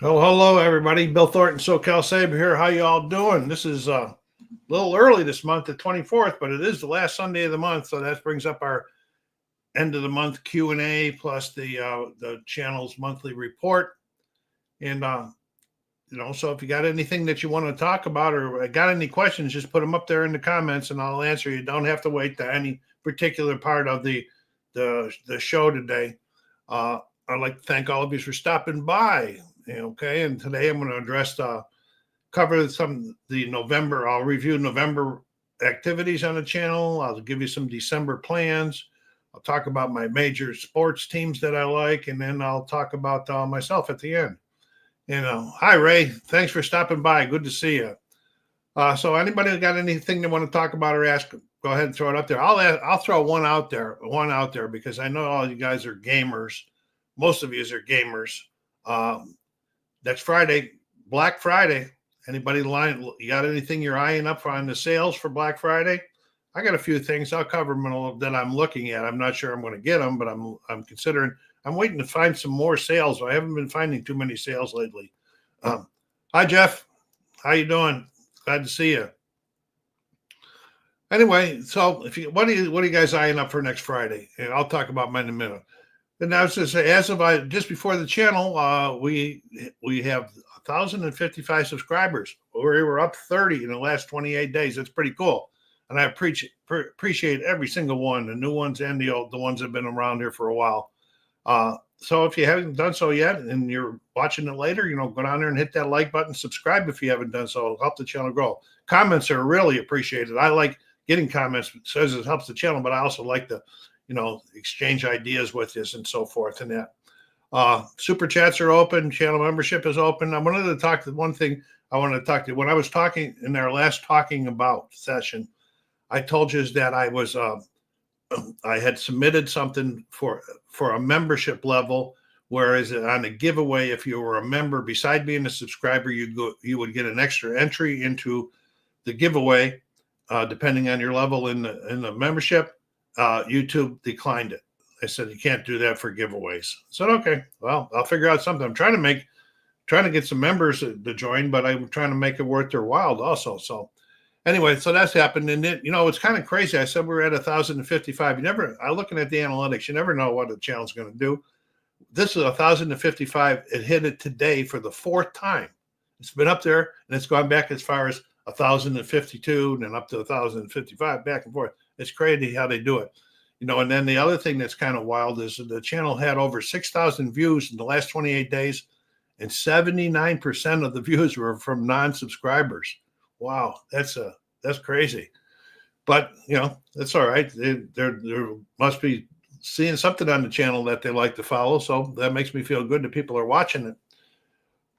Well, hello everybody. Bill Thornton, SoCal Saber here. How you all doing? This is a little early this month, the 24th, but it is the last Sunday of the month, so that brings up our end of the month Q&A plus the channel's monthly report. And so if you got anything that you want to talk about or got any questions, just put them up there in the comments and I'll answer. You don't have to wait to any particular part of the show today. I'd like to thank all of you for stopping by. Okay, and today I'm going to cover the November. I'll review November activities on the channel. I'll give you some December plans. I'll talk about my major sports teams that I like, and then I'll talk about myself at the end. Hi Ray, thanks for stopping by. Good to see you. So anybody got anything they want to talk about or ask? Go ahead and throw it up there. I'll throw one out there because I know all you guys are gamers. Most of you are gamers. Next Friday, Black Friday. Anybody you got anything you're eyeing up on the sales for Black Friday? I got a few things. I'll cover them that I'm looking at. I'm not sure I'm going to get them, but I'm considering. I'm waiting to find some more sales. I haven't been finding too many sales lately. Hi Jeff, how you doing? Glad to see you. Anyway, so what are you guys eyeing up for next Friday? And I'll talk about mine in a minute. And I was just say, just before the channel, we have 1,055 subscribers. We were up 30 in the last 28 days. That's pretty cool, and I appreciate every single one, the new ones and the ones that have been around here for a while. So if you haven't done so yet, and you're watching it later, go down there and hit that like button, subscribe if you haven't done so. It'll help the channel grow. Comments are really appreciated. I like getting comments. It says it helps the channel, but I also like to exchange ideas with this and so forth and that. Super chats are open. Channel membership is open. I wanted to talk to one thing I wanted to talk to. When I was talking in our last talking about session, I told you that I had submitted something for a membership level, whereas on a giveaway, if you were a member, beside being a subscriber, you would get an extra entry into the giveaway, depending on your level in the membership. YouTube declined it. They said you can't do that for giveaways. I said, okay, well, I'll figure out something. I'm trying to get some members to join, but I'm trying to make it worth their while also. So anyway, so that's happened. And it's kind of crazy. I said we're at 1,055. I'm looking at the analytics. You never know what the channel's going to do. This is 1,055. It hit it today for the fourth time. It's been up there and it's gone back as far as 1,052 and then up to 1,055, back and forth. It's crazy how they do it, and then the other thing that's kind of wild is the channel had over 6,000 views in the last 28 days, and 79% of the views were from non-subscribers. Wow, that's crazy. But that's all right. There must be seeing something on the channel that they like to follow, so that makes me feel good that people are watching it.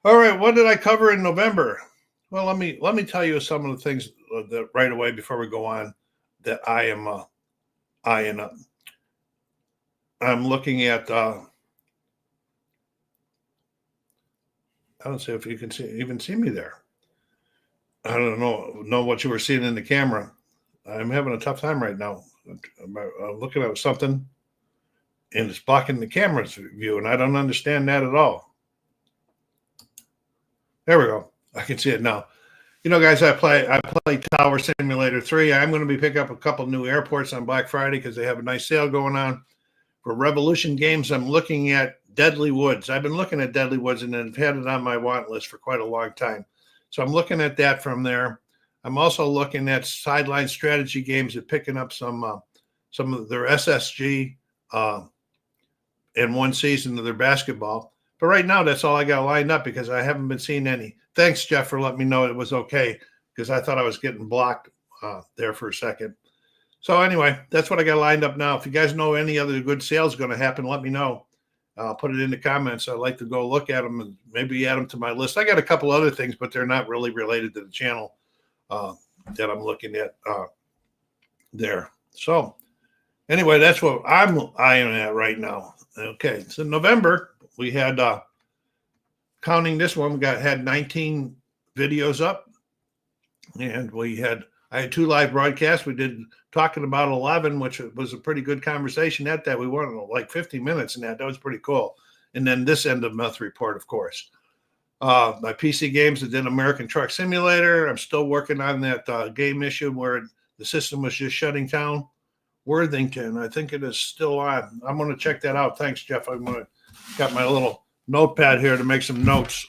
All right, what did I cover in November? Well, let me tell you some of the things that right away before we go on that I am eyeing up. I'm looking at. I don't see if you can even see me there. I don't know what you were seeing in the camera. I'm having a tough time right now. I'm looking at something, and it's blocking the camera's view, and I don't understand that at all. There we go. I can see it now. Guys, I play Tower Simulator 3. I'm going to be picking up a couple new airports on Black Friday because they have a nice sale going on. For Revolution Games, I'm looking at Deadly Woods. I've been looking at Deadly Woods, and I've had it on my want list for quite a long time. So I'm looking at that from there. I'm also looking at Sideline Strategy Games and picking up some of their SSG in one season of their basketball. But right now, that's all I got lined up because I haven't been seeing any. Thanks, Jeff, for letting me know it was okay because I thought I was getting blocked there for a second. So anyway, that's what I got lined up now. If you guys know any other good sales going to happen, let me know. I'll put it in the comments. I'd like to go look at them and maybe add them to my list. I got a couple other things, but they're not really related to the channel that I'm looking at there. So anyway, that's what I'm eyeing at right now. Okay, so November, we had counting this one, had 19 videos up, and I had 2 live broadcasts. We did talking about 11, which was a pretty good conversation at that. We went like 50 minutes in that. That was pretty cool. And then this end of month report, of course. My PC games, I did American Truck Simulator. I'm still working on that game issue where the system was just shutting down. Worthington, I think it is still on. I'm going to check that out. Thanks, Jeff. I'm going to got my little notepad here to make some notes.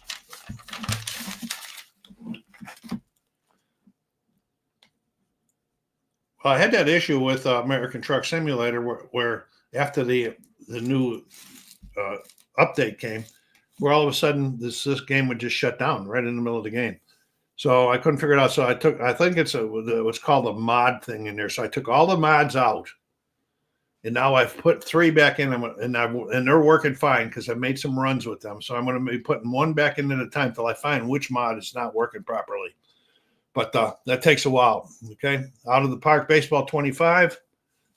I had that issue with American Truck Simulator where after the new update came, where all of a sudden this game would just shut down right in the middle of the game. So I couldn't figure it out. So I think it's what's called a mod thing in there. So I took all the mods out, and now I've put 3 back in them, and they're working fine because I've made some runs with them. So I'm going to be putting 1 back in at a time till I find which mod is not working properly. But that takes a while. Okay, Out of the Park Baseball 25.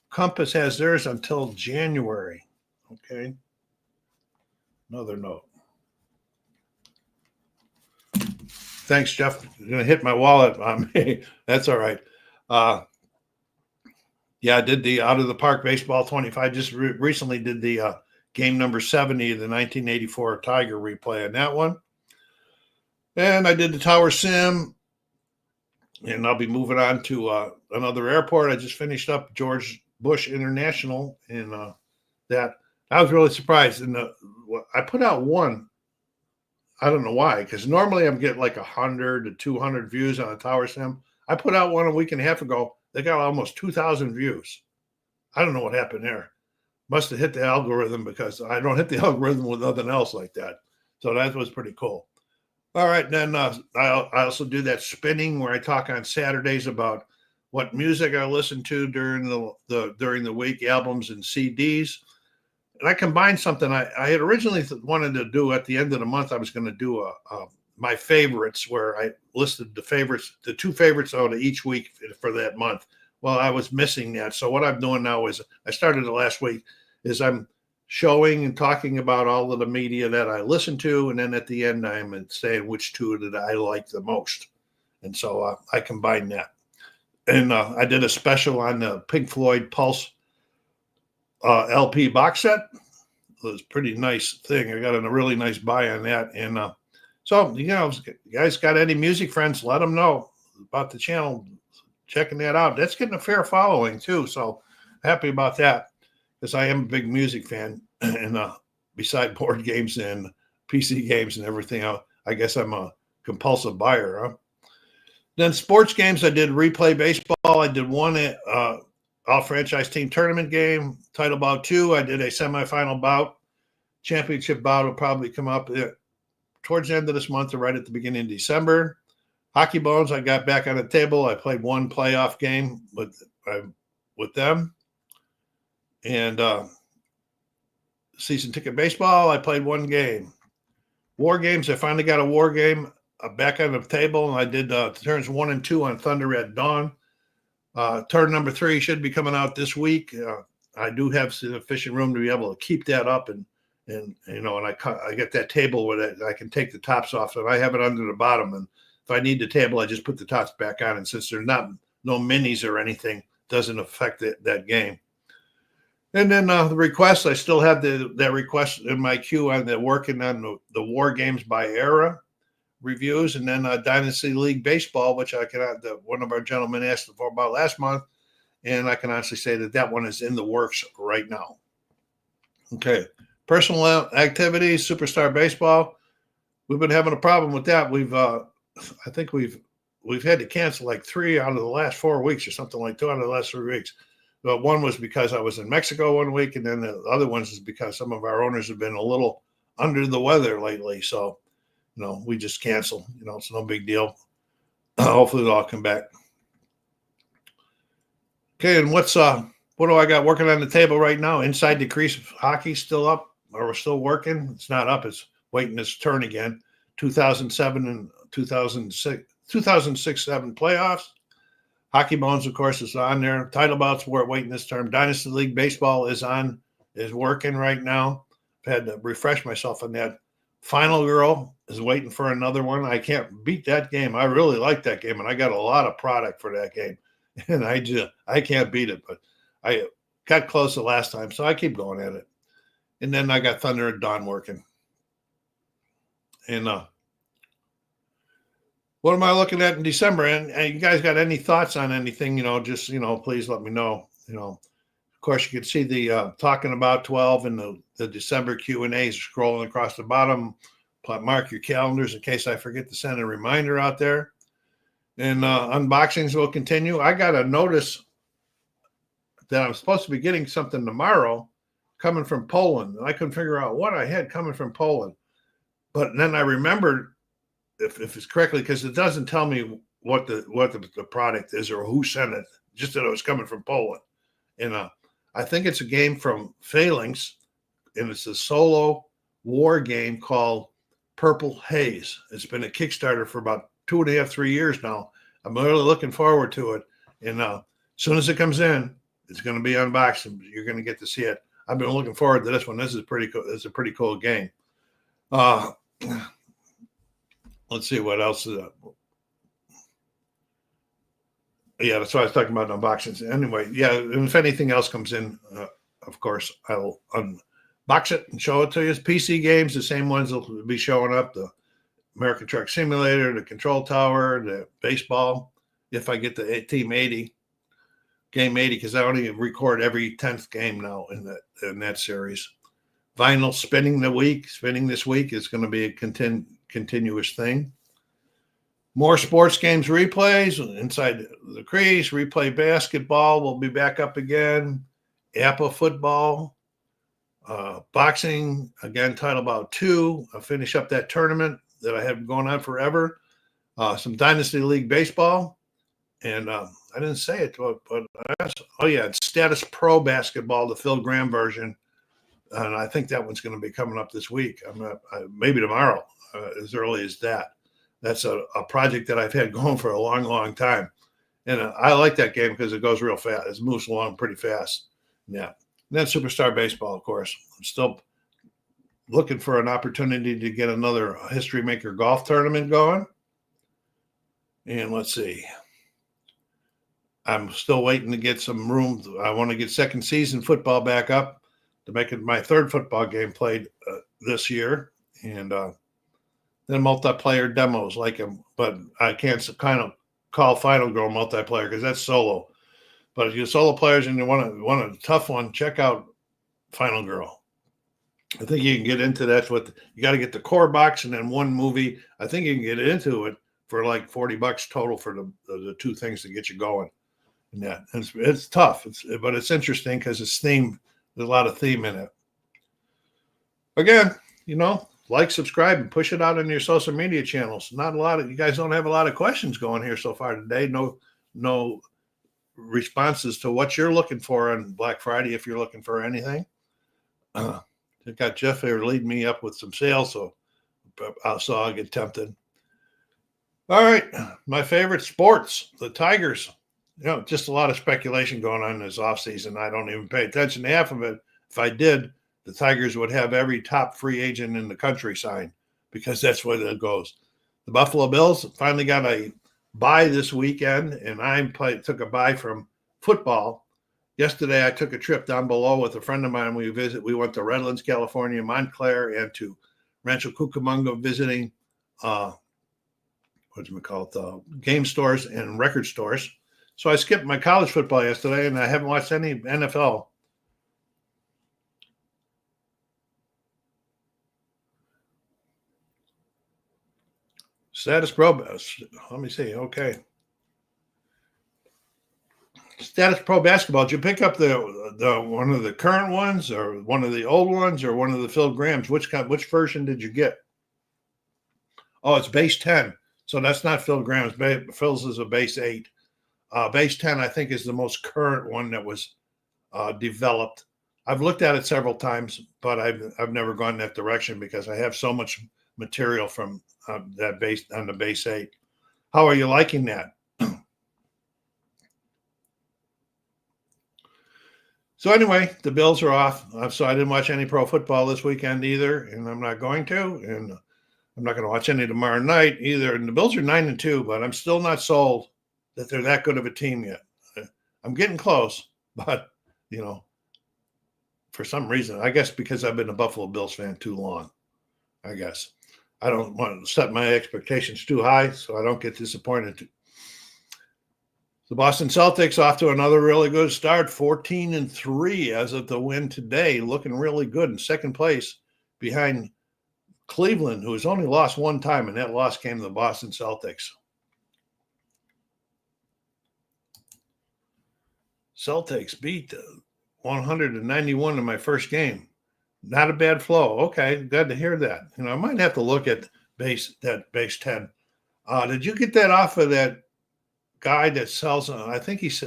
Compass has theirs until January. Okay. Another note. Thanks, Jeff. You're going to hit my wallet on me. That's all right. Yeah, I did the Out of the Park Baseball 25. Just recently did the game number 70, the 1984 Tiger replay on that one. And I did the Tower Sim. And I'll be moving on to another airport. I just finished up George Bush International, and that I was really surprised. And I put out one. I don't know why, because normally I'm getting like 100 to 200 views on a Tower Sim. I put out one a week and a half ago. They got almost 2,000 views. I don't know what happened there. Must have hit the algorithm, because I don't hit the algorithm with nothing else like that. So that was pretty cool. All right, then I also do that spinning where I talk on Saturdays about what music I listen to during the week, albums and CDs. And I combined something I had originally wanted to do at the end of the month. I was going to do my favorites, where I listed the 2 favorites out of each week for that month. Well, I was missing that. So what I'm doing now is, I started it last week, is I'm showing and talking about all of the media that I listen to, and then at the end I'm saying which 2 that I like the most. And so I combined that. And I did a special on the Pink Floyd Pulse LP box set. It was a pretty nice thing. I got a really nice buy on that. And so, you guys got any music friends, let them know about the channel, checking that out. That's getting a fair following too. So happy about that, because I am a big music fan. And beside board games and PC games and everything else, I guess I'm a compulsive buyer. Huh? Then sports games, I did Replay Baseball. I did one all franchise team tournament game, title bout 2. I did a semifinal bout. Championship bout will probably come up towards the end of this month or right at the beginning of December. Hockey Bones, I got back on the table. I played 1 playoff game with them. And season ticket baseball, I played 1 game. War games, I finally got a war game back on the table, and I did turns 1 and 2 on Thunder at Dawn. Turn number 3 should be coming out this week. I do have sufficient room to be able to keep that up, and I get that table where I can take the tops off, and I have it under the bottom. And if I need the table, I just put the tops back on. And since there's no minis or anything, doesn't affect that game. And then the requests, I still have that request in my queue on working on the War Games by Era reviews, and then Dynasty League Baseball, which one of our gentlemen asked for about last month, and I can honestly say that one is in the works right now. Okay, personal activities, Superstar Baseball. We've been having a problem with that. I think we've had to cancel like 3 out of the last 4 weeks, or something like 2 out of the last 3 weeks. But one was because I was in Mexico 1 week, and then the other ones is because some of our owners have been a little under the weather lately. So, we just cancel. It's no big deal. Hopefully they'll all come back. Okay, and what do I got working on the table right now? Inside the Crease hockey still up, or we're still working? It's not up. It's waiting its turn again. 2007 and 2006, 2006-07 playoffs. Hockey Bones, of course, is on there. Title bouts were waiting this term. Dynasty League Baseball is working right now. I've had to refresh myself on that. Final Girl is waiting for another one. I can't beat that game. I really like that game, and I got a lot of product for that game. And I can't beat it, but I got close the last time, so I keep going at it. And then I got Thunder at Dawn working. And What am I looking at in December? And you guys got any thoughts on anything? Just please let me know. Of course, you can see the talking about 12 and the December Q&As scrolling across the bottom. Mark your calendars in case I forget to send a reminder out there. And unboxings will continue. I got a notice that I'm supposed to be getting something tomorrow coming from Poland. And I couldn't figure out what I had coming from Poland. But then I remembered, if it's correctly, because it doesn't tell me what the product is or who sent it, just that it was coming from Poland. And I think it's a game from Phalanx, and it's a solo war game called Purple Haze. It's been a Kickstarter for about 2.5, 3 years now. I'm really looking forward to it. And as soon as it comes in, it's going to be unboxed, and you're going to get to see it. I've been looking forward to this one. This is pretty cool. It's a pretty cool game. Let's see what else. Yeah, that's what I was talking about unboxings. Anyway, yeah, and if anything else comes in, of course, I will unbox it and show it to you. PC games, the same ones will be showing up. The American Truck Simulator, the Control Tower, the baseball. If I get the Team 80, Game 80, because I only record every 10th game now in that series. Vinyl spinning this week is going to be a continuous thing. More sports games replays, Inside the Crease, Replay Basketball will be back up again. APA football, boxing, again, Title Bout 2. I'll finish up that tournament that I have going on forever. Some Dynasty League baseball. And I didn't say it, but it's Status Pro Basketball, the Phil Graham version. And I think that one's going to be coming up this week. Maybe tomorrow, as early as that. That's a project that I've had going for a long, long time. And I like that game because it goes real fast. It moves along pretty fast. Yeah. And then Superstar Baseball, of course. I'm still looking for an opportunity to get another History Maker golf tournament going. And let's see. I'm still waiting to get some room. I want to get second season football back up to make it my third football game played this year. And then multiplayer demos like them, but I can't kind of call Final Girl multiplayer because that's solo. But if you're solo players and you want a tough one, check out Final Girl. I think you can get into that. You got to get the core box and then one movie. I think you can get into it for like $40 total for the two things to get you going. And that it's tough, but it's interesting because it's themed. There's a lot of theme in it. Again, like, subscribe, and push it out on your social media channels. You guys don't have a lot of questions going here so far today. No responses to what you're looking for on Black Friday if you're looking for anything. I got Jeff here leading me up with some sales, so I'll get tempted. All right, my favorite sports, the Tigers. Just a lot of speculation going on in this offseason. I don't even pay attention to half of it. If I did, the Tigers would have every top free agent in the country signed because that's where it goes. The Buffalo Bills finally got a bye this weekend, and I took a bye from football. Yesterday, I took a trip down below with a friend of mine. We went to Redlands, California, Montclair, and to Rancho Cucamonga visiting, game stores and record stores. So I skipped my college football yesterday, and I haven't watched any NFL. Status Pro, let me see. Okay. Status Pro Basketball. Did you pick up the one of the current ones, or one of the old ones, or one of the Phil Grahams? Which version did you get? Oh, it's base 10. So that's not Phil Graham's. Phil's is a base 8. Base 10, I think, is the most current one that was developed. I've looked at it several times, but I've never gone that direction because I have so much material from that base on the base 8. How are you liking that? So anyway, the Bills are off. So I didn't watch any pro football this weekend either, and I'm not going to. And I'm not going to watch any tomorrow night either. And the Bills are 9-2, but I'm still not sold that they're that good of a team yet. I'm getting close, but for some reason, I guess because I've been a Buffalo Bills fan too long, I guess. I don't want to set my expectations too high so I don't get disappointed. The Boston Celtics off to another really good start, 14-3 as of the win today, looking really good in second place behind Cleveland, who has only lost one time, and that loss came to the Boston Celtics. Celtics beat 191 in my first game. Not a bad flow. Okay, glad to hear that. I might have to look at base 10. Did you get that off of that guy that sells? I think he's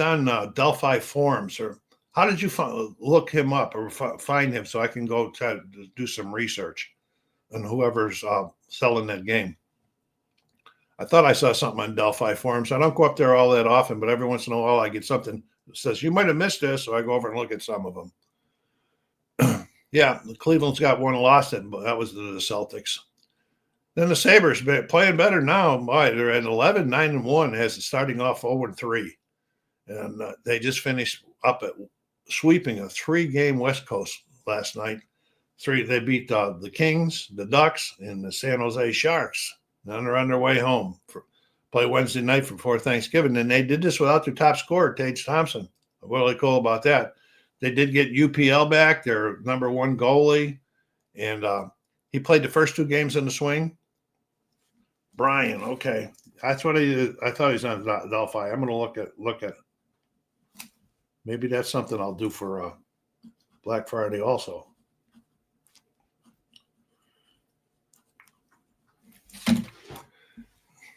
on Delphi Forums, or how did you look him up or find him so I can go try to do some research on whoever's selling that game? I thought I saw something on Delphi Forums. I don't go up there all that often, but every once in a while I get something that says you might have missed this, so I go over and look at some of them. Yeah, Cleveland's got one loss, that was the Celtics. Then the Sabres playing better now. They're at 11-9-1 as starting off 0-3. And they just finished up at sweeping a 3-game West Coast last night. They beat the Kings, the Ducks, and the San Jose Sharks. And they're on their way home. Play Wednesday night before Thanksgiving. And they did this without their top scorer, Tage Thompson. Really cool about that. They did get UPL back, their number one goalie. And he played the first 2 games in the swing. Brian, okay. That's what I thought he's on Delphi. I'm going to look at. Maybe that's something I'll do for Black Friday also.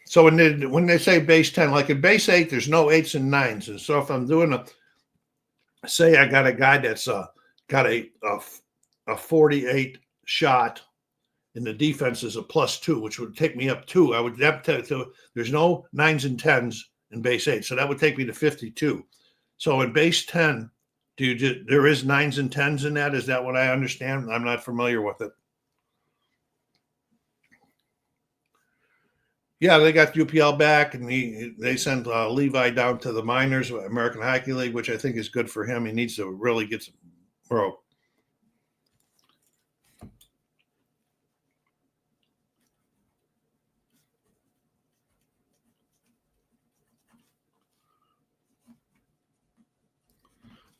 So when they say base 10, like in base 8, there's no 8s and 9s. And so if I'm doing say I got a guy that's got a 48 shot, and the defense is a +2, which would take me up 2. I would have to. There's no 9s and 10s in base 8, so that would take me to 52. So in base 10, there is 9s and 10s in that? Is that what I understand? I'm not familiar with it. Yeah, they got UPL back, and they sent Levi down to the minors, American Hockey League, which I think is good for him. He needs to really get some broke.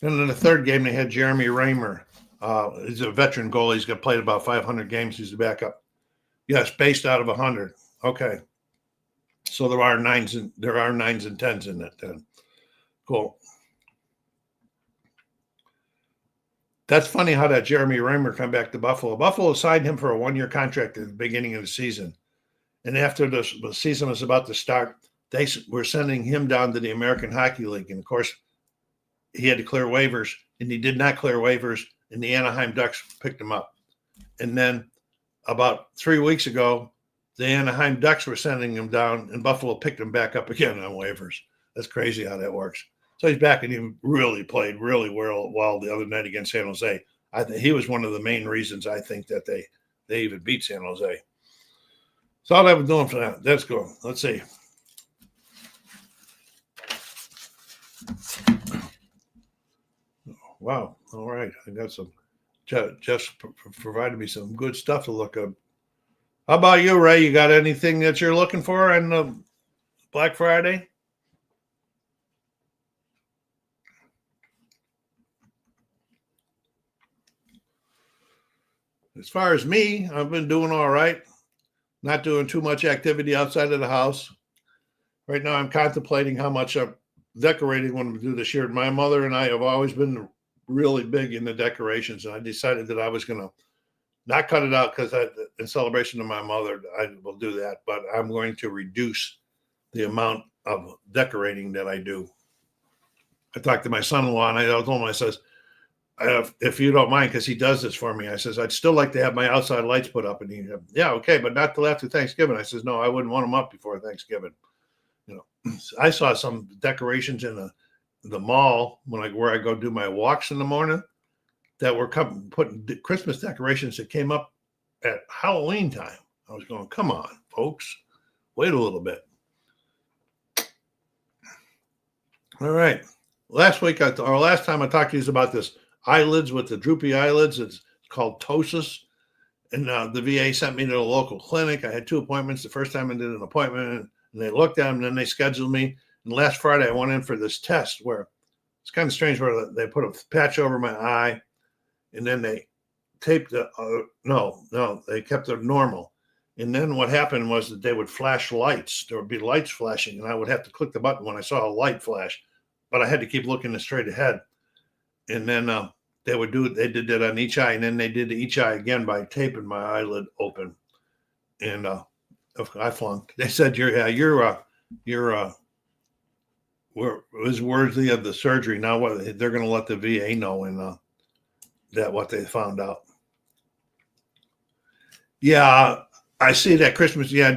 And in the third game, they had Jeremy Raymer. He's a veteran goalie. He's got played about 500 games. He's a backup. Yes, based out of 100. Okay. So there are 9s and 10s in it then. Cool. That's funny how that Jeremy Raymer come back to Buffalo. Buffalo signed him for a 1-year contract at the beginning of the season. And after the season was about to start, they were sending him down to the American Hockey League. And, of course, he had to clear waivers, and he did not clear waivers, and the Anaheim Ducks picked him up. And then about 3 weeks ago, the Anaheim Ducks were sending him down, and Buffalo picked him back up again on waivers. That's crazy how that works. So he's back, and he really played really well the other night against San Jose. I think he was one of the main reasons I think that they even beat San Jose. That's all I was doing for that. Let's go. Let's see. Wow. All right. I got some. Jeff's provided me some good stuff to look up. How about you, Ray? You got anything that you're looking for on Black Friday? As far as me, I've been doing all right. Not doing too much activity outside of the house. Right now, I'm contemplating how much I'm decorating when we do this year. My mother and I have always been really big in the decorations, and I decided that I was going to not cut it out because in celebration of my mother, I will do that, but I'm going to reduce the amount of decorating that I do. I talked to my son-in-law, and I told him, I says, if you don't mind, because he does this for me, I says, I'd still like to have my outside lights put up. And he said, yeah, okay, but not till after Thanksgiving. I says, no, I wouldn't want them up before Thanksgiving. I saw some decorations in the mall where I go do my walks in the morning that were putting Christmas decorations that came up at Halloween time. I was going, come on, folks, wait a little bit. All right. Last time I talked to you about this eyelids with the droopy eyelids. It's called ptosis. And the VA sent me to a local clinic. I had 2 appointments. The first time I did an appointment, and they looked at them, and then they scheduled me. And last Friday, I went in for this test where it's kind of strange, where they put a patch over my eye, and then they taped the no, they kept it normal. And then what happened was that they would flash lights. There would be lights flashing, and I would have to click the button when I saw a light flash, but I had to keep looking straight ahead. And then they did that on each eye, and then they did each eye again by taping my eyelid open. And I flunked. They said you're was worthy of the surgery. Now what they're going to let the VA know, and that what they found out. Yeah, I see that Christmas. Yeah,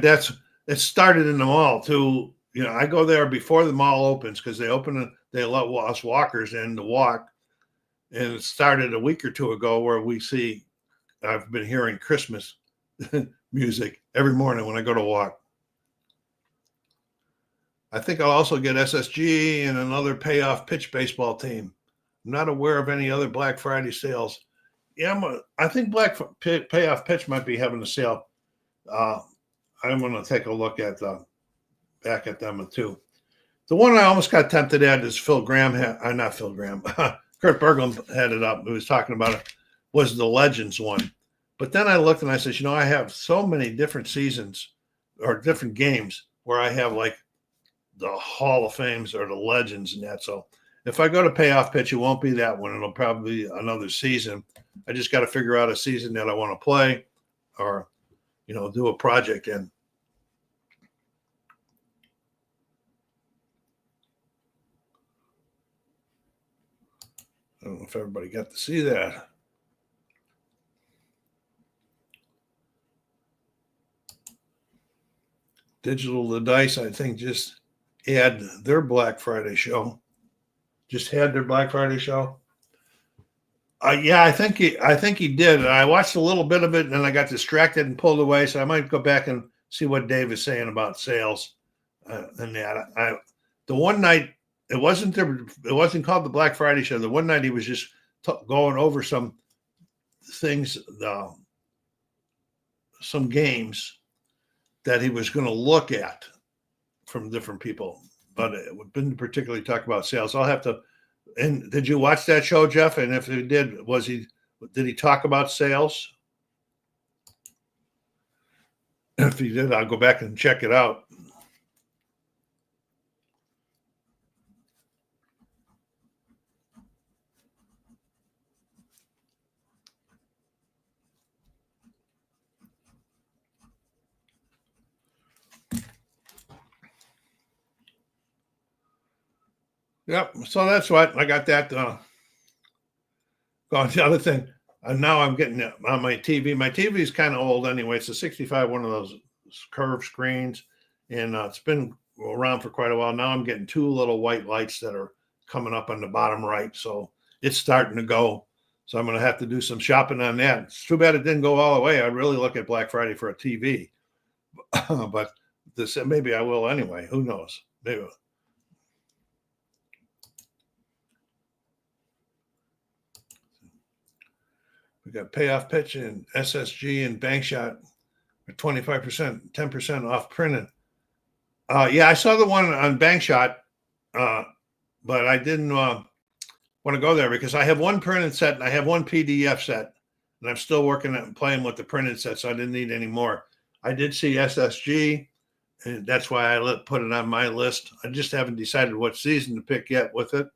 it started in the mall too. You know, I go there before the mall opens because they let us walkers in to walk. And it started a week or two ago where I've been hearing Christmas music every morning when I go to walk. I think I'll also get SSG and another payoff pitch baseball team. I'm not aware of any other Black Friday sales. Yeah, I think payoff pitch might be having a sale. I'm going to take a look at back at them too. The one I almost got tempted at is Phil Graham. Not Phil Graham. Kurt Berglund had it up. He was talking about it. Was the Legends one. But then I looked and I said, I have so many different seasons or different games where I have like the Hall of Fames or the Legends and that. So if I go to payoff pitch, it won't be that one. It'll probably be another season. I just got to figure out a season that I want to play or, do a project in. I don't know if everybody got to see that. Digital the Dice, I think, just had their Black Friday show. Yeah, I think he did. I watched a little bit of it, and then I got distracted and pulled away. So I might go back and see what Dave is saying about sales. And that the one night it wasn't called the Black Friday show. The one night he was just going over some things, some games that he was going to look at from different people, but it didn't particularly talk about sales. I'll have to. And did you watch that show, Jeff? And if he did, did he talk about sales? If he did, I'll go back and check it out. Yep. So that's what I got that going. The other thing, and now I'm getting it on my TV. My TV is kind of old anyway. It's a 65, one of those curved screens, and it's been around for quite a while. Now I'm getting 2 little white lights that are coming up on the bottom right. So it's starting to go. So I'm going to have to do some shopping on that. It's too bad it didn't go all the way. I'd really look at Black Friday for a TV, but maybe I will anyway. Who knows? Maybe. We got payoff pitch and SSG and bank shot at 25%, 10% off printed. Yeah, I saw the one on bank shot, but I didn't want to go there because I have one printed set and I have one PDF set, and I'm still working and playing with the printed set, so I didn't need any more. I did see SSG, and that's why I put it on my list. I just haven't decided what season to pick yet with it.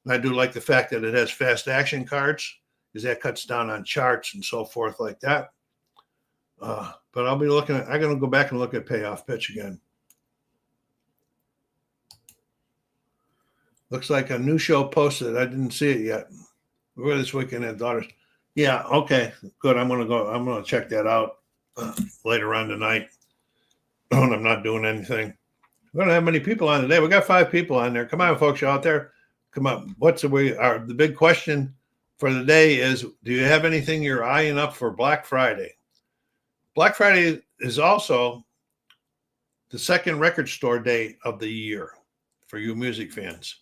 And I do like the fact that it has fast action cards, because that cuts down on charts and so forth like that. But I'm going to go back and look at payoff pitch again. Looks like a new show posted. I didn't see it yet. We're this weekend at Daughters. Yeah, okay, good. I'm going to check that out later on tonight when I'm not doing anything. We don't have many people on today. We got 5 people on there. Come on, folks, out there. Come on. The big question for the day is, do you have anything you're eyeing up for Black Friday? Black Friday is also the second record store day of the year for you music fans.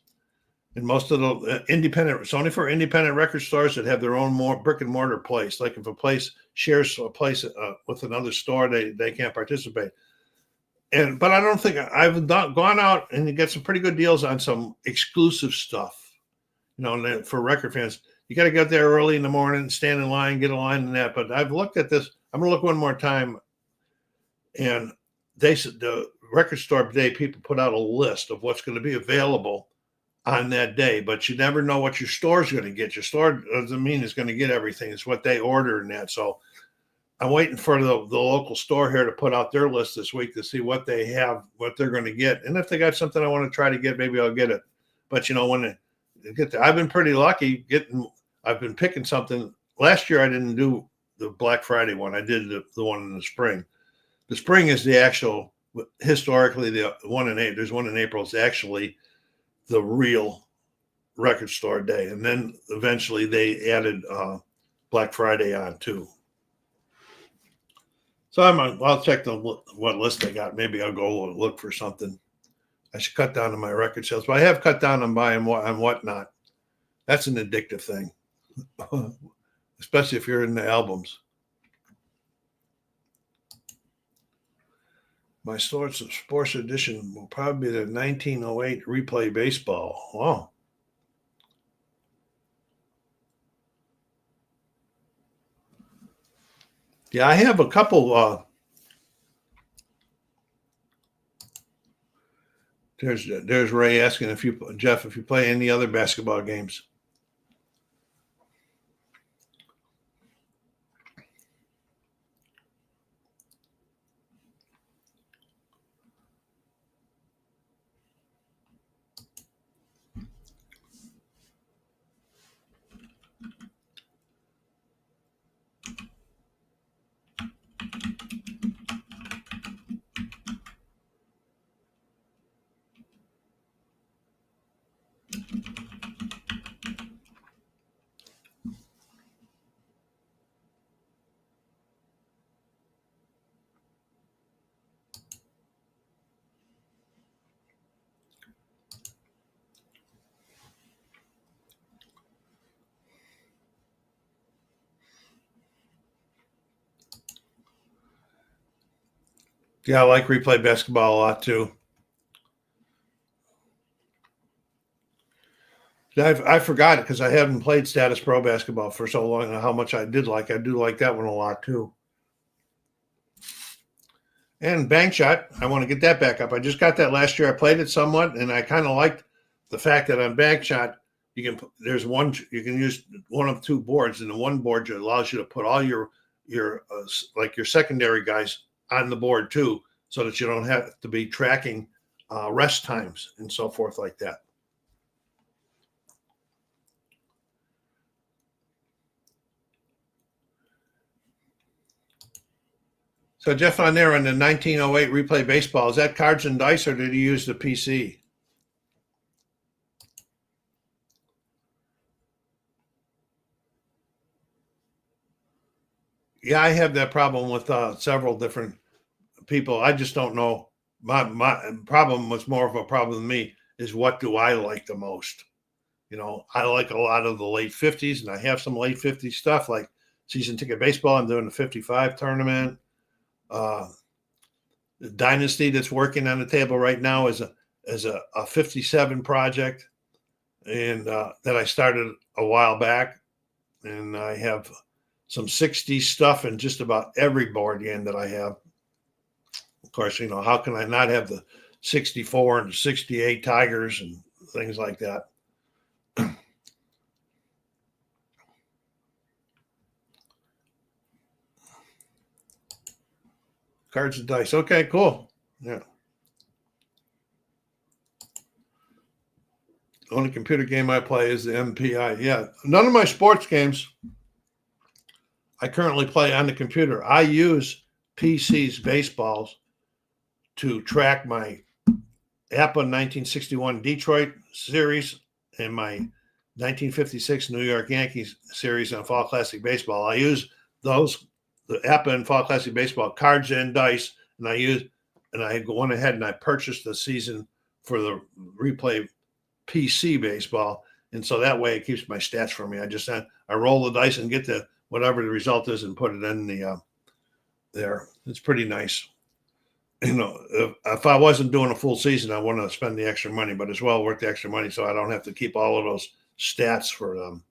And most of the independent, it's only for independent record stores that have their own more brick and mortar place. Like if a place shares a place with another store, they can't participate. But I don't think I've gone out and get some pretty good deals on some exclusive stuff. For record fans, you got to get there early in the morning, stand in line, get a line in that. But I've looked at this. I'm going to look one more time, and the record store day people put out a list of what's going to be available on that day, but you never know what your store's going to get. Your store doesn't mean it's going to get everything. It's what they order and that. So I'm waiting for the local store here to put out their list this week to see what they have, what they're going to get. And if they got something I want to try to get, maybe I'll get it. But when they get there, I've been pretty lucky I've been picking something. Last year I didn't do the Black Friday one. I did the one in the spring. The spring is the actual, historically, the one in April. There's one in April. It's actually the real record store day. And then eventually they added Black Friday on too. So I'll check what list they got. Maybe I'll go look for something. I should cut down on my record sales, but I have cut down on buying on whatnot. That's an addictive thing, especially if you're in the albums. My sports edition will probably be the 1908 replay baseball. Wow. Yeah, I have a couple. There's Ray asking Jeff, if you play any other basketball games. Yeah, I like replay basketball a lot too. I forgot it because I haven't played Status Pro basketball for so long, and how much I do like that one a lot too. And Bank Shot, I want to get that back up. I just got that last year. I played it somewhat, and I kind of liked the fact that on Bank Shot you can use one of two boards, and the one board allows you to put all your like your secondary guys on the board too, so that you don't have to be tracking rest times and so forth like that. So Jeff, on there on the 1908 replay baseball, is that cards and dice, or did he use the PC? Yeah, I have that problem with several different people. I just don't know. My problem was more of a problem than me is, what do I like the most? I like a lot of the late 50s, and I have some late 50s stuff like season ticket baseball. I'm doing the 55 tournament. The Dynasty that's working on the table right now is a 57 project, and that I started a while back, and I have some 60 stuff in just about every board game that I have. Of course, how can I not have the 64 and the 68 Tigers and things like that? Cards and dice. Okay, cool. Yeah. The only computer game I play is the MPI. Yeah. None of my sports games I currently play on the computer. I use PC's baseballs to track my APA 1961 Detroit series and my 1956 New York Yankees series on Fall Classic Baseball. I use those, the APA and Fall Classic Baseball cards and dice, and I went ahead and I purchased the season for the replay PC baseball, and so that way it keeps my stats for me. I roll the dice and get the whatever the result is and put it in the there. It's pretty nice. If I wasn't doing a full season, I wouldn't have spent the extra money, but it's well worth the extra money, so I don't have to keep all of those stats for them.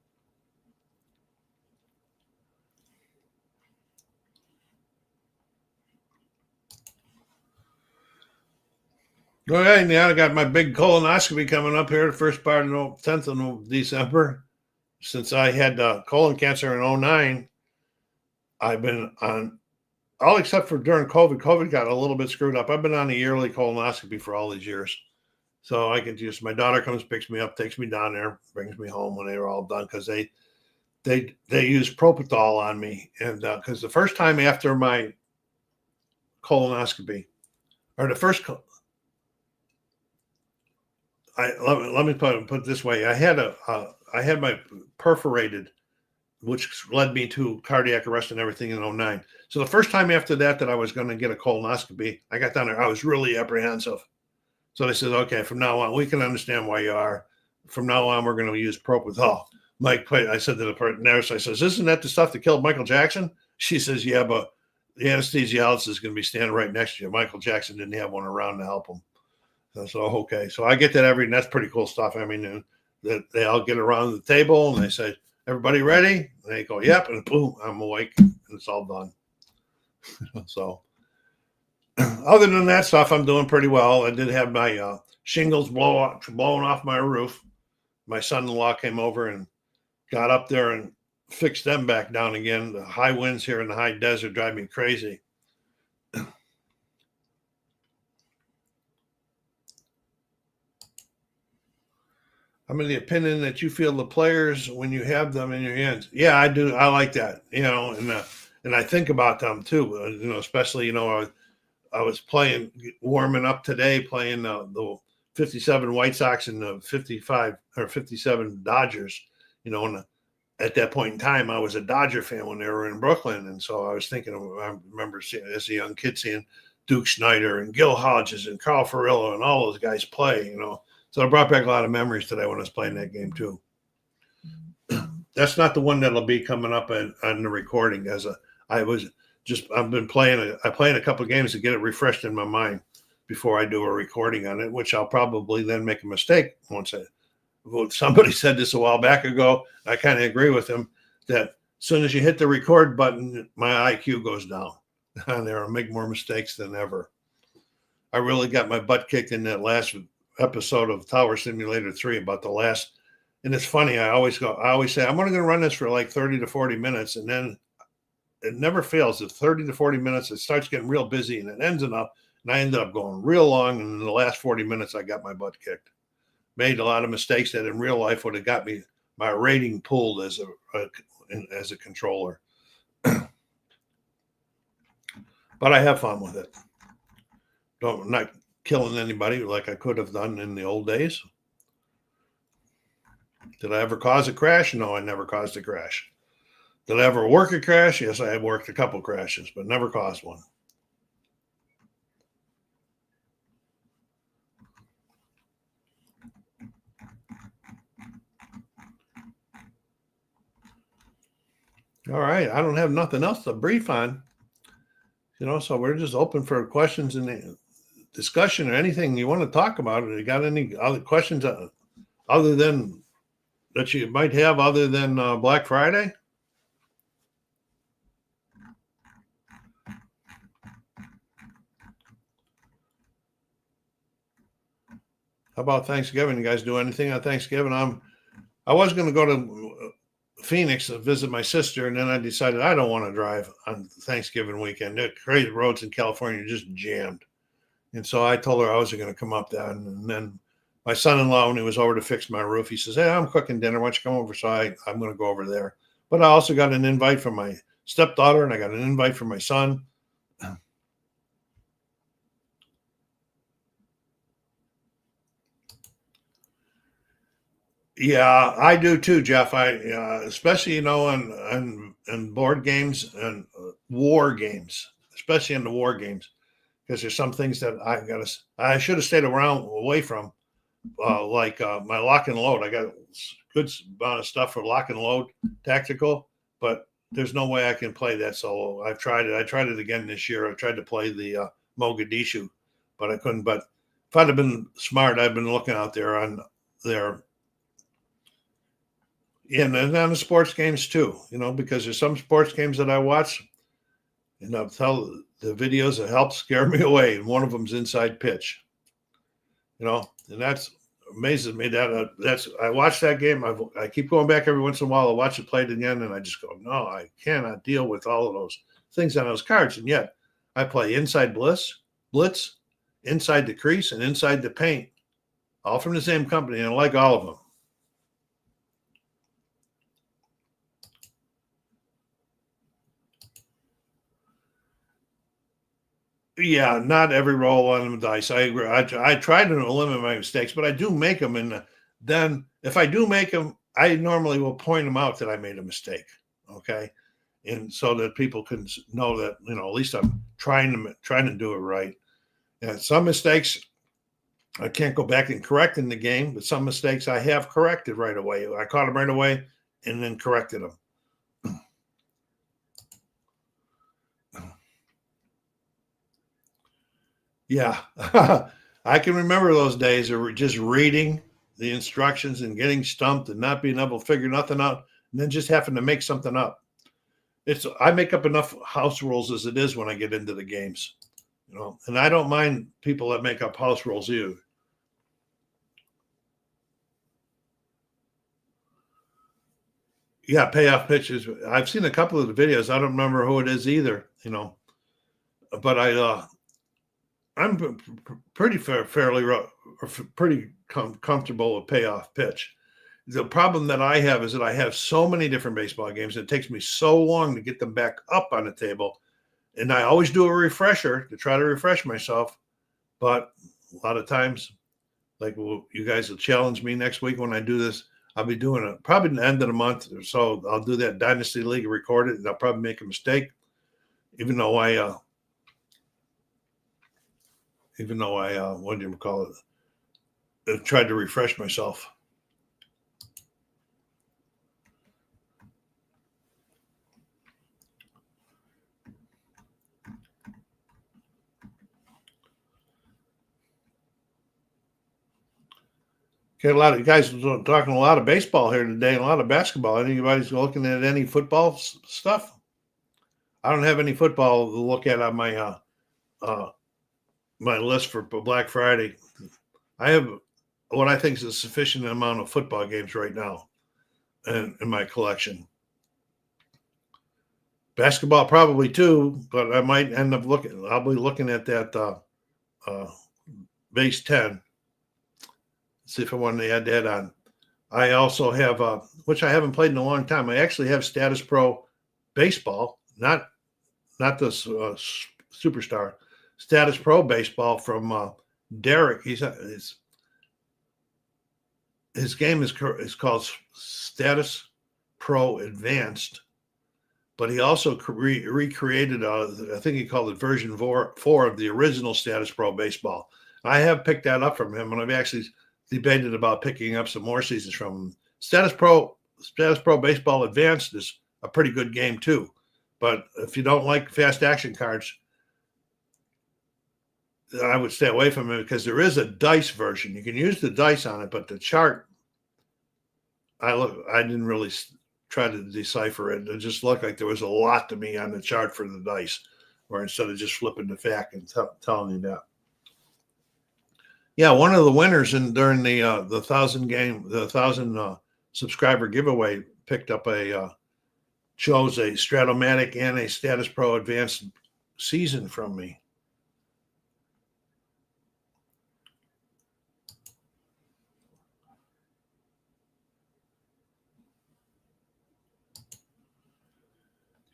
All right, now I got my big colonoscopy coming up here the first part of 10th of December. Since I had colon cancer in 2009, I've been on all except for during COVID. COVID got a little bit screwed up. I've been on a yearly colonoscopy for all these years. So I can just, my daughter comes, picks me up, takes me down there, brings me home when they were all done because they use Propofol on me. And because the first time after my colonoscopy, or the first, let me put it this way. I had my perforated, which led me to cardiac arrest and everything in 2009. So the first time after that I was going to get a colonoscopy, I got down there. I was really apprehensive. So they said, okay, from now on, we can understand why you are. From now on, we're going to use Propofol. I said to the nurse, I says, isn't that the stuff that killed Michael Jackson? She says, yeah, but the anesthesiologist is going to be standing right next to you. Michael Jackson didn't have one around to help him. So okay. So I get that and that's pretty cool stuff. I mean, they all get around the table and they say, everybody ready? And they go, yep. And boom, I'm awake and it's all done. So other than that stuff, I'm doing pretty well. I did have my shingles blown off my roof. My son-in-law came over and got up there and fixed them back down again. The high winds here in the high desert drive me crazy. I'm in the opinion that you feel the players when you have them in your hands. Yeah, I do. I like that, and I think about them too, especially, I was warming up today, playing the 57 White Sox and the 55 or 57 Dodgers, and at that point in time, I was a Dodger fan when they were in Brooklyn. And so I was thinking, I remember as a young kid seeing Duke Snider and Gil Hodges and Carl Furillo and all those guys play, So it brought back a lot of memories today when I was playing that game too. That's not the one that'll be coming up on the recording I've been playing. I played a couple of games to get it refreshed in my mind before I do a recording on it, which I'll probably then make a mistake once somebody said this a while back ago. I kind of agree with him that as soon as you hit the record button, my IQ goes down and there I make more mistakes than ever. I really got my butt kicked in that last episode of Tower Simulator 3 about the last. And it's funny. I always say, I'm only going to run this for like 30 to 40 minutes. And then it never fails. At 30 to 40 minutes, it starts getting real busy and it ends up. And I ended up going real long. And in the last 40 minutes, I got my butt kicked. Made a lot of mistakes that in real life would have got me my rating pulled as a controller. But I have fun with it. Not killing anybody like I could have done in the old days. Did I ever cause a crash? No, I never caused a crash. Did I ever work a crash? Yes, I have worked a couple crashes, but never caused one. All right. I don't have nothing else to brief on, so we're just open for questions and discussion or anything you want to talk about. You got any other questions other than that you might have other than Black Friday? How about Thanksgiving? You guys do anything on Thanksgiving? I was going to go to Phoenix to visit my sister, and then I decided I don't want to drive on Thanksgiving weekend. The crazy roads in California are just jammed. And so I told her I wasn't going to come up there. And then my son-in-law, when he was over to fix my roof, he says, hey, I'm cooking dinner. Why don't you come over? So I'm going to go over there. But I also got an invite from my stepdaughter, and I got an invite from my son. Yeah, I do too, Jeff. Especially, in board games and war games, especially in the war games, because there's some things that I should have stayed away from. my lock and load. I got a good amount of stuff for lock and load tactical, but there's no way I can play that solo. I've tried it. I tried it again this year. I tried to play the Mogadishu, but I couldn't. But if I'd have been smart, I'd been looking out there on there. And on the sports games too, because there's some sports games that I watch, and I'll tell the videos that help scare me away. And one of them's Inside Pitch, and that's amazes me that I watch that game. I keep going back every once in a while. I watch it played again, and I just go, no, I cannot deal with all of those things on those cards. And yet I play Inside Blitz, Inside the Crease, and Inside the Paint, all from the same company, and I like all of them. Yeah, not every roll on the dice. I agree. I try to limit my mistakes, but I do make them. And then if I do make them, I normally will point them out that I made a mistake. Okay. And so that people can know that, at least I'm trying to do it right. And some mistakes I can't go back and correct in the game, but some mistakes I have corrected right away. I caught them right away and then corrected them. Yeah, I can remember those days of just reading the instructions and getting stumped and not being able to figure nothing out, and then just having to make something up. I make up enough house rules as it is when I get into the games, and I don't mind people that make up house rules either. Yeah, payoff pitches. I've seen a couple of the videos. I don't remember who it is either, but I'm pretty pretty comfortable with payoff pitch. The problem that I have is that I have so many different baseball games. It takes me so long to get them back up on the table. And I always do a refresher to try to refresh myself. But a lot of times, like you guys will challenge me next week when I do this. I'll be doing it probably the end of the month or so. I'll do that Dynasty League and record it, and I'll probably make a mistake, even though I what do you call it? I tried to refresh myself. Got a lot of guys talking a lot of baseball here today, and a lot of basketball. Anybody's looking at any football stuff? I don't have any football to look at on my my list for Black Friday. I have what I think is a sufficient amount of football games right now in my collection. Basketball probably too, but I might end up I'll be looking at that base 10. See if I want to add that on. I also have, which I haven't played in a long time. I actually have Status Pro Baseball, not this Superstar. Status Pro Baseball from Derek. His game is called Status Pro Advanced, but he also recreated, I think he called it version 4 of the original Status Pro Baseball. I have picked that up from him, and I've actually debated about picking up some more seasons from him. Status Pro Baseball Advanced is a pretty good game too, but if you don't like fast action cards, I would stay away from it because there is a dice version. You can use the dice on it, but the chart, I didn't really try to decipher it. It just looked like there was a lot to me on the chart for the dice, or instead of just flipping the fact and telling you that. Yeah, one of the winners during the 1,000 subscriber giveaway picked up chose a Stratomatic and a Status Pro Advanced season from me.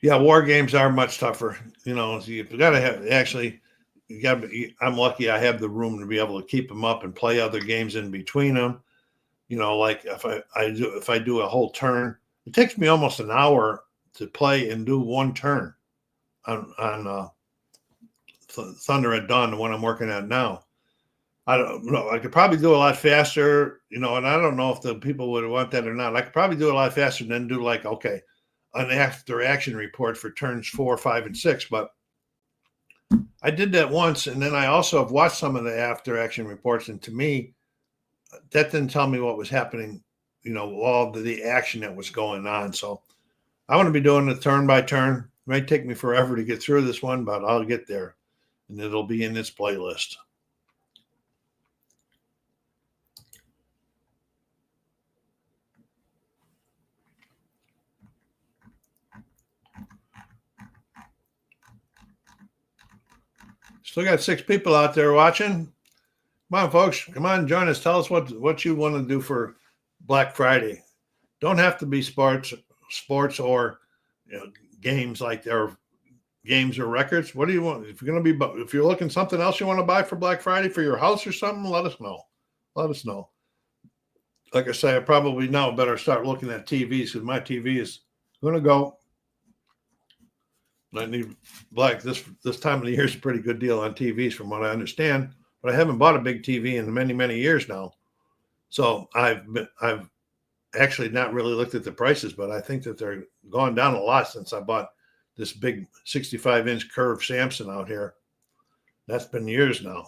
Yeah, war games are much tougher. You've got to have actually. I'm lucky I have the room to be able to keep them up and play other games in between them. Like if I do a whole turn, it takes me almost an hour to play and do one turn on Thunder at Dawn, the one I'm working at now. I don't know. I could probably do a lot faster, you know, and I don't know if the people would want that or not. I could probably do a lot faster and then do like, okay, an after action report for turns 4, 5, and 6. But I did that once, and then I also have watched some of the after action reports, and to me, that didn't tell me what was happening, you know, all the action that was going on. So I want to be doing it turn by turn. It might take me forever to get through this one, but I'll get there, and it'll be in this playlist. Still got 6 people out there watching. Come on, folks. Come on, join us. Tell us what you want to do for Black Friday. Don't have to be sports or, you know, games like there games or records. What do you want? If you're looking something else you want to buy for Black Friday for your house or something, let us know. Let us know. Like I say, I probably now better start looking at TVs because my TV is going to go. I need this time of the year is a pretty good deal on TVs from what I understand, but I haven't bought a big TV in many years now. So I've actually not really looked at the prices, but I think that they're gone down a lot since I bought this big 65-inch curved Samson out here. That's been years now.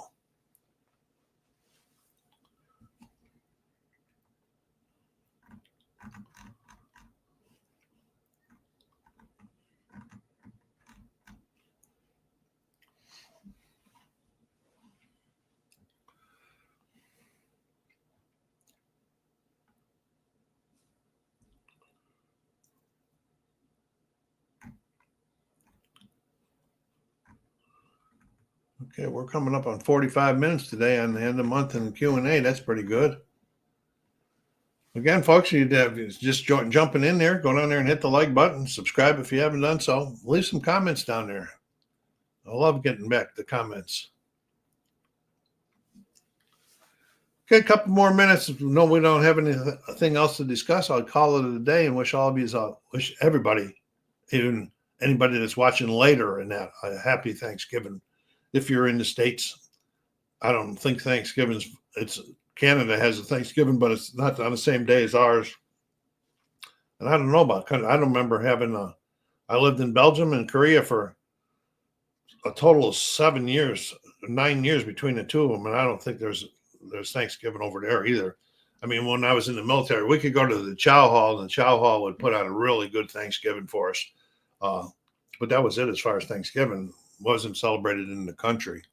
Okay, we're coming up on 45 minutes today on the end of the month in Q&A. That's pretty good. Again, folks, you'd just jumping in there, go down there and hit the like button. Subscribe if you haven't done so. Leave some comments down there. I love getting back the comments. Okay, a couple more minutes. No, we don't have anything else to discuss. I'll call it a day and wish all of you, wish everybody, even anybody that's watching later, and that a happy Thanksgiving. If you're in the States, I don't think Thanksgiving's, Canada has a Thanksgiving, but it's not on the same day as ours. And I don't know about, I don't remember having I lived in Belgium and Korea for a total of 9 years between the two of them. And I don't think there's Thanksgiving over there either. I mean, when I was in the military, we could go to the Chow Hall, and the Chow Hall would put on a really good Thanksgiving for us. But that was it as far as Thanksgiving. Wasn't celebrated in the country.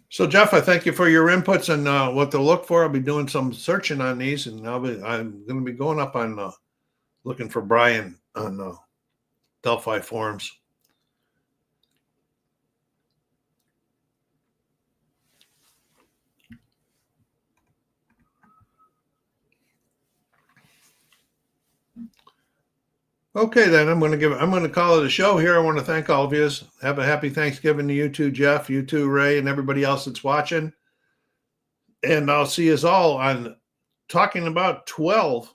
So, Jeff, I thank you for your inputs and what to look for. I'll be doing some searching on these, and I'm going to be going up on looking for Brian on Delphi forums. Okay, then I'm going to call it a show here. I want to thank all of you. Have a happy Thanksgiving to you too, Jeff, you too, Ray, and everybody else that's watching. And I'll see us all on talking about 12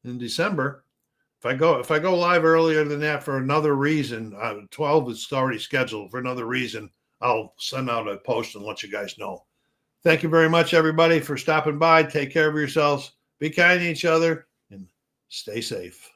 in December. If I go live earlier than that for another reason, 12 is already scheduled for another reason. I'll send out a post and let you guys know. Thank you very much, everybody, for stopping by. Take care of yourselves. Be kind to each other and stay safe.